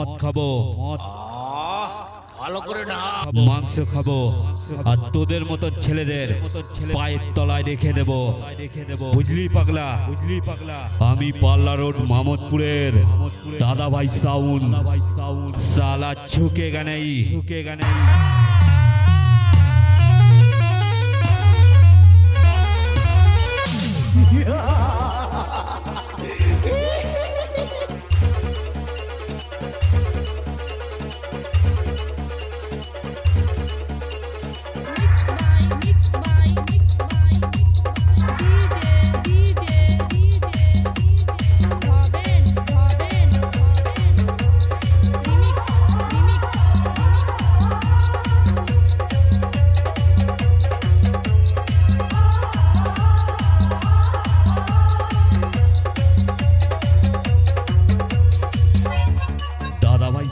মদ খাবো, ভালো করে না, মাংস খাবো, আর তোদের মতন ছেলেদের পায়ের তলায় রেখে দেবো, বুঝলি পাগলা? আমি পাল্লা রোড মামদপুরের দাদাভাই সাউন্ড, সালা ঝুঁকেগা নেই।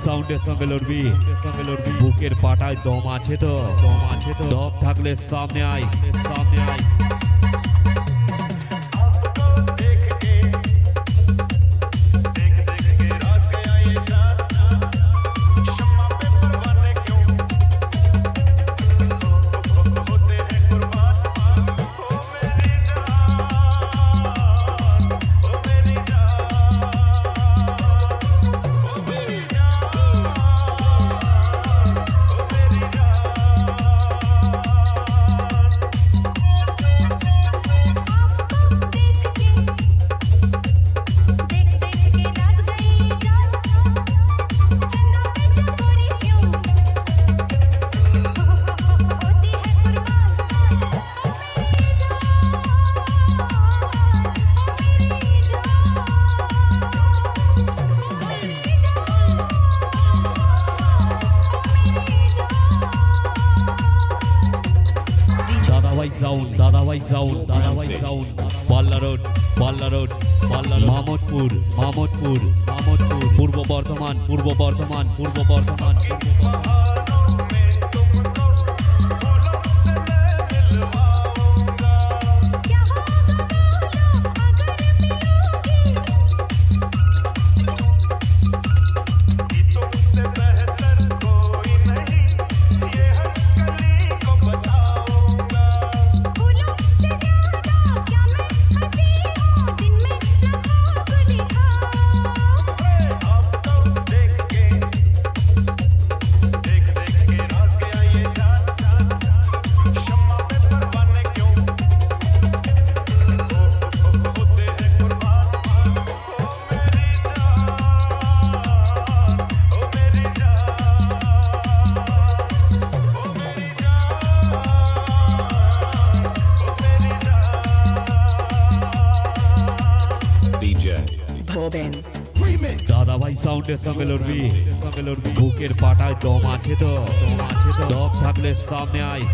সাউন্ডের সঙ্গে লড়বি, বুকের পাটায় দম আছে তো? দম থাকলে সামনে আয়। দাদাভাই সাউন্ড, পাল্লা রোড, মামদপুর, পূর্ব বর্ধমান। দাদাভাই সাউন্ডের সঙ্গে লড়বি, বুকের পাটায় দম আছে তো? দম থাকলে সামনে আয়।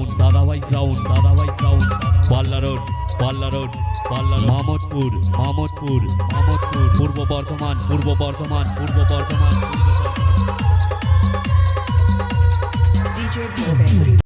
দাদাভাই সাউন্ড, পাল্লা রোড, মামদপুর, পূর্ব বর্ধমান।